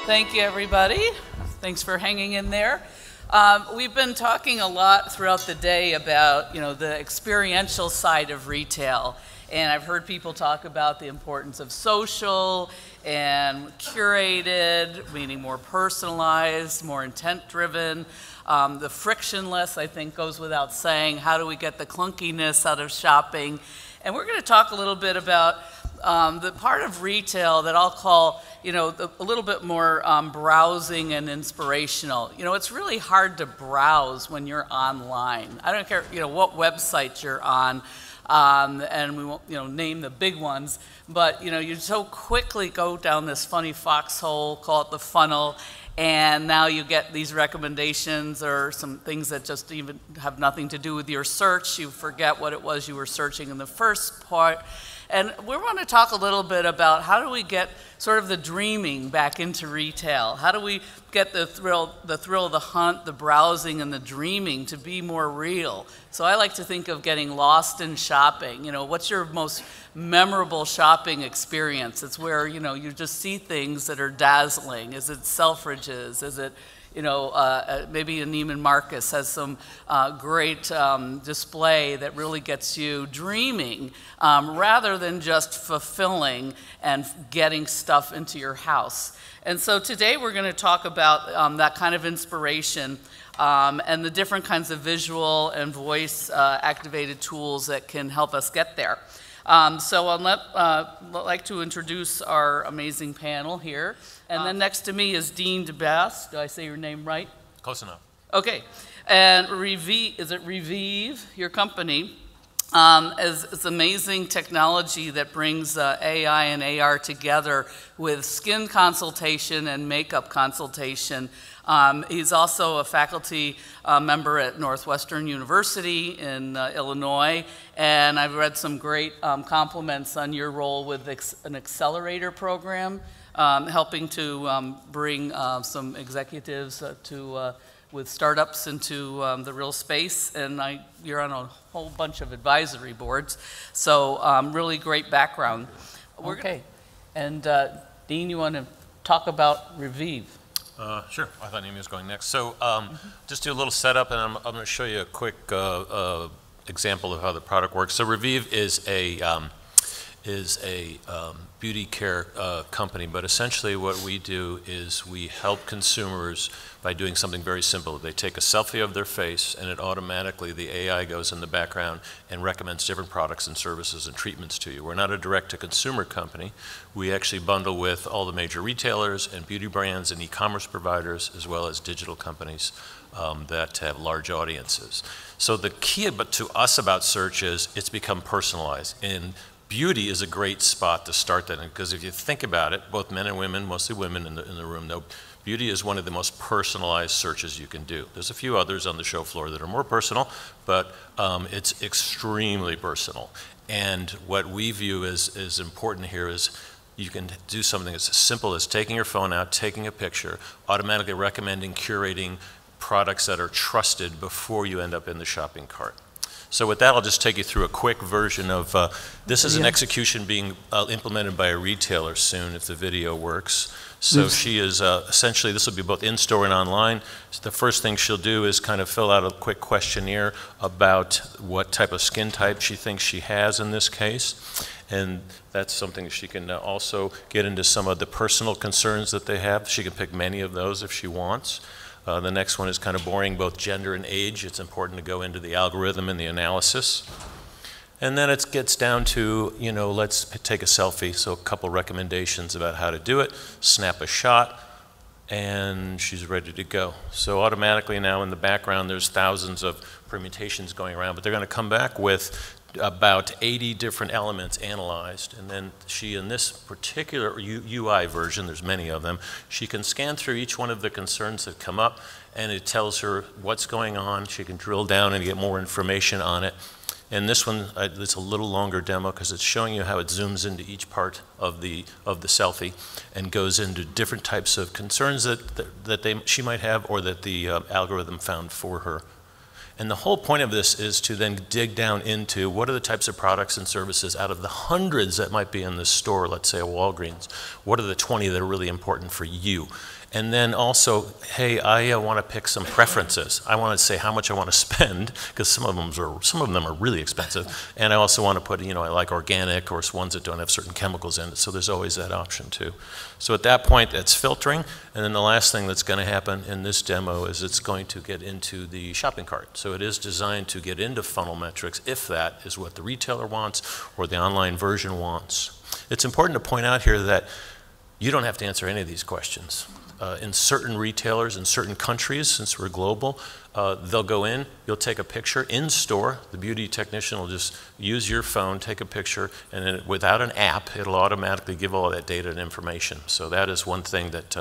Thank you, everybody. Thanks for hanging in there. We've been talking a lot throughout the day about, the experiential side of retail. And I've heard people talk about the importance of social and curated, meaning more personalized, more intent-driven. The frictionless, I think, goes without saying. How do we get the clunkiness out of shopping? And we're going to talk a little bit about the part of retail that I'll call, a little bit more browsing and inspirational. It's really hard to browse when you're online. I don't care, what website you're on, and we won't, name the big ones, but, you so quickly go down this funny foxhole, call it the funnel, and now you get these recommendations or some things that just even have nothing to do with your search. You forget what it was you were searching in the first part. And we want to talk a little bit about how do we get sort of the dreaming back into retail? How do we get the thrill of the hunt, the browsing, and the dreaming to be more real? So I like to think of getting lost in shopping. What's your most memorable shopping experience? It's where, you just see things that are dazzling. Is it Selfridges? Is it maybe a Neiman Marcus has some great display that really gets you dreaming rather than just fulfilling and getting stuff into your house. And so today we're going to talk about that kind of inspiration and the different kinds of visual and voice activated tools that can help us get there. So I'd like to introduce our amazing panel here. And then next to me is Dean DeBass. Do I say your name right? Close enough. Okay. And Revieve, is it Revieve, your company, is amazing technology that brings AI and AR together with skin consultation and makeup consultation. He's also a faculty member at Northwestern University in Illinois, and I've read some great compliments on your role with an accelerator program, helping to bring some executives with startups into the real space, and you're on a whole bunch of advisory boards, so really great background. Okay, and Dean, you want to talk about Revieve? Sure. I thought Amy was going next. So just do a little setup, and I'm going to show you a quick example of how the product works. So Revieve is a beauty care company, but essentially what we do is we help consumers by doing something very simple. They take a selfie of their face, and it automatically, the AI goes in the background and recommends different products and services and treatments to you. We're not a direct-to-consumer company. We actually bundle with all the major retailers and beauty brands and e-commerce providers, as well as digital companies that have large audiences. So the key to us about search is it's become personalized. And beauty is a great spot to start that in, because if you think about it, both men and women, mostly women in the room, know beauty is one of the most personalized searches you can do. There's a few others on the show floor that are more personal, but it's extremely personal. And what we view as important here is you can do something as simple as taking your phone out, taking a picture, automatically recommending, curating products that are trusted before you end up in the shopping cart. So with that, I'll just take you through a quick version of, this is an execution being implemented by a retailer soon, if the video works. So she is, essentially, this will be both in-store and online. So the first thing she'll do is kind of fill out a quick questionnaire about what type of skin type she thinks she has in this case. And that's something she can also get into some of the personal concerns that they have. She can pick many of those if she wants. The next one is kind of boring, both gender and age. It's important to go into the algorithm and the analysis. And then it gets down to, let's take a selfie. So a couple recommendations about how to do it. Snap a shot, and she's ready to go. So automatically now in the background, there's thousands of permutations going around, but they're going to come back with about 80 different elements analyzed, and then she, in this particular UI version, there's many of them, she can scan through each one of the concerns that come up, and it tells her what's going on. She can drill down and get more information on it. And this one, it's a little longer demo because it's showing you how it zooms into each part of the selfie and goes into different types of concerns that she might have or that the algorithm found for her. And the whole point of this is to then dig down into what are the types of products and services out of the hundreds that might be in the store, let's say a Walgreens, what are the 20 that are really important for you? And then also, hey, I want to pick some preferences. I want to say how much I want to spend, because some of them are really expensive. And I also want to put, I like organic or ones that don't have certain chemicals in it. So there's always that option too. So at that point, that's filtering. And then the last thing that's going to happen in this demo is it's going to get into the shopping cart. So it is designed to get into funnel metrics if that is what the retailer wants or the online version wants. It's important to point out here that you don't have to answer any of these questions. In certain retailers, in certain countries, since we're global, they'll go in, you'll take a picture in store, the beauty technician will just use your phone, take a picture, and then without an app, it'll automatically give all that data and information. So that is one thing that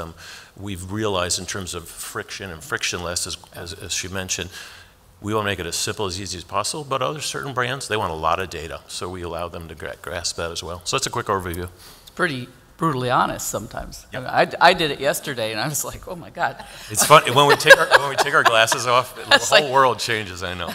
we've realized in terms of friction and frictionless, as she mentioned. We want to make it as simple, as easy as possible, but other certain brands, they want a lot of data, so we allow them to grasp that as well. So that's a quick overview. It's pretty brutally honest sometimes. Yep. I mean, I did it yesterday, and I was like, oh my God. It's fun when we take our glasses off. The whole world changes. I know.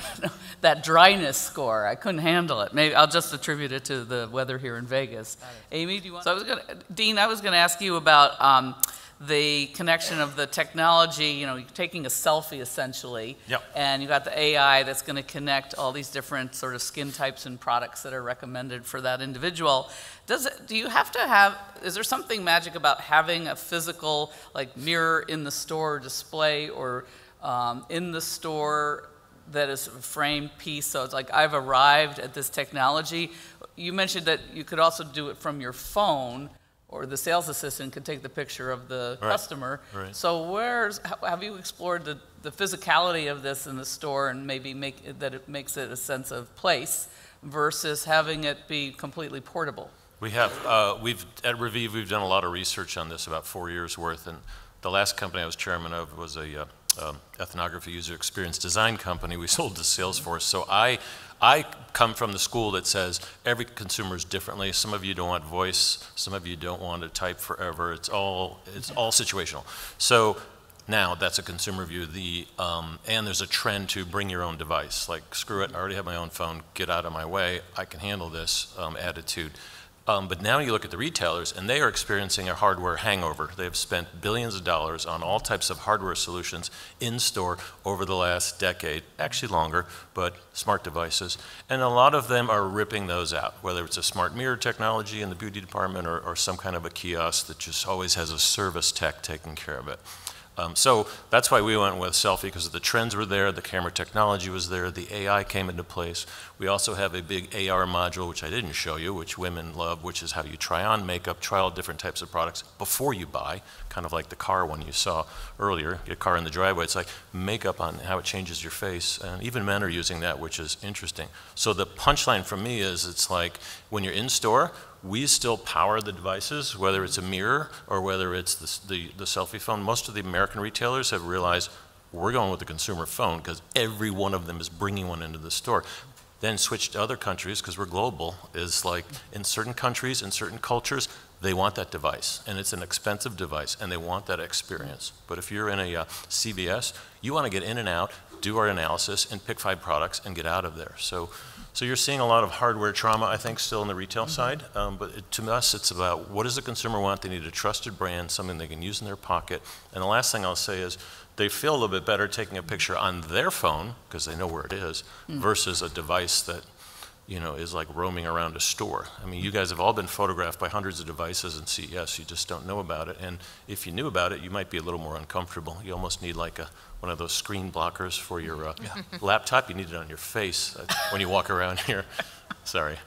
That dryness score, I couldn't handle it. Maybe I'll just attribute it to the weather here in Vegas. Amy, do you want? So Dean, I was going to ask you about the connection of the technology. You're taking a selfie essentially, yep. And you got the AI that's going to connect all these different sort of skin types and products that are recommended for that individual. Do you have to have? Is there something magic about having a physical mirror in the store display or in the store that is a framed piece? So it's like I've arrived at this technology. You mentioned that you could also do it from your phone, or the sales assistant could take the picture of the customer. Right. So have you explored the physicality of this in the store and maybe it makes it a sense of place versus having it be completely portable? We have. At Revive, we've done a lot of research on this, about 4 years worth, and the last company I was chairman of was a ethnography user experience design company. We sold to Salesforce. So I come from the school that says every consumer is differently. Some of you don't want voice. Some of you don't want to type forever. It's all situational. So now that's a consumer view. And there's a trend to bring your own device. Like, screw it, I already have my own phone. Get out of my way. I can handle this attitude. But now you look at the retailers, and they are experiencing a hardware hangover. They've spent billions of dollars on all types of hardware solutions in store over the last decade, actually longer, but smart devices. And a lot of them are ripping those out, whether it's a smart mirror technology in the beauty department or some kind of a kiosk that just always has a service tech taking care of it. So that's why we went with selfie, because the trends were there, the camera technology was there, the AI came into place. We also have a big AR module, which I didn't show you, which women love, which is how you try on makeup, try all different types of products before you buy, kind of like the car one you saw earlier, your car in the driveway. It's like makeup on how it changes your face, and even men are using that, which is interesting. So the punchline for me is, it's like when you're in store, we still power the devices, whether it's a mirror or whether it's the selfie phone. Most of the American retailers have realized we're going with the consumer phone because every one of them is bringing one into the store. Then switch to other countries, because we're global, is like in certain countries, in certain cultures, they want that device, and it's an expensive device, and they want that experience. But if you're in a CVS, you want to get in and out, do our analysis, and pick 5 products and get out of there. So you're seeing a lot of hardware trauma, I think, still in the retail side. But to us, it's about what does the consumer want? They need a trusted brand, something they can use in their pocket. And the last thing I'll say is they feel a little bit better taking a picture on their phone, because they know where it is, versus a device that is like roaming around a store. I mean, you guys have all been photographed by hundreds of devices in CES. You just don't know about it. And if you knew about it, you might be a little more uncomfortable. You almost need like one of those screen blockers for your laptop. You need it on your face when you walk around here. Sorry.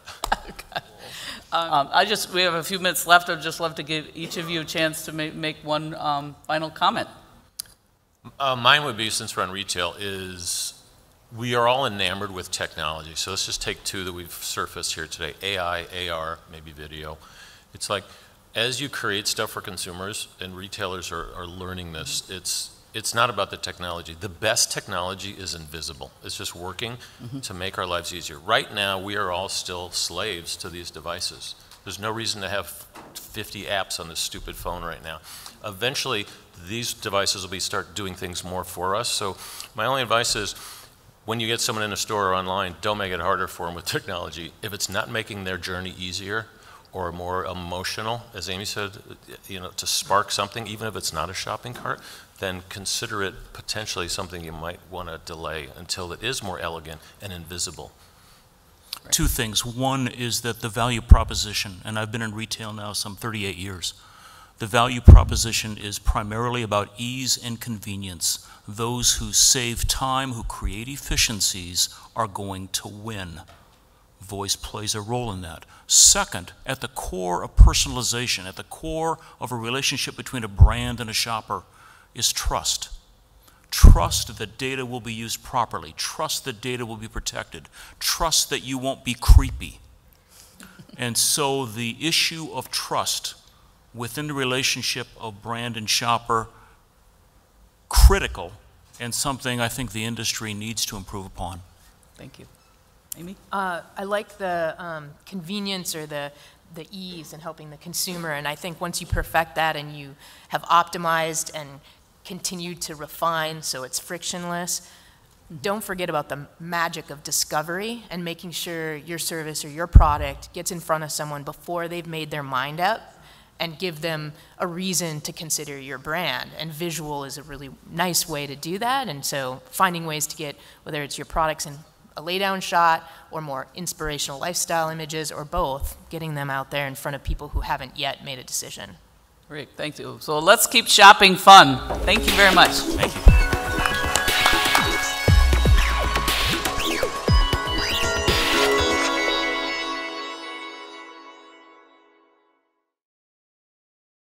We have a few minutes left. I'd just love to give each of you a chance to make one final comment. Mine would be, since we're on retail, is we are all enamored with technology. So let's just take 2 that we've surfaced here today: AI, AR, maybe video. It's like, as you create stuff for consumers, and retailers are learning this, it's not about the technology. The best technology is invisible. It's just working to make our lives easier. Right now, we are all still slaves to these devices. There's no reason to have 50 apps on this stupid phone right now. Eventually, these devices will start doing things more for us. So my only advice is, when you get someone in a store or online, don't make it harder for them with technology. If it's not making their journey easier, or more emotional, as Amy said, you know, to spark something, even if it's not a shopping cart, then consider it potentially something you might want to delay until it is more elegant and invisible. Right. Two things. One is that the value proposition, and I've been in retail now some 38 years, the value proposition is primarily about ease and convenience. Those who save time, who create efficiencies, are going to win. Voice plays a role in that. Second, at the core of personalization, at the core of a relationship between a brand and a shopper, is trust. Trust that data will be used properly. Trust that data will be protected. Trust that you won't be creepy. And so the issue of trust within the relationship of brand and shopper, critical, and something I think the industry needs to improve upon. Thank you. Amy? I like the convenience or the ease in helping the consumer, and I think once you perfect that and you have optimized and continued to refine so it's frictionless, don't forget about the magic of discovery and making sure your service or your product gets in front of someone before they've made their mind up, and give them a reason to consider your brand. And visual is a really nice way to do that, and so finding ways to get, whether it's your products in a lay-down shot or more inspirational lifestyle images or both, getting them out there in front of people who haven't yet made a decision. Great, thank you. So let's keep shopping fun. Thank you very much. Thank you.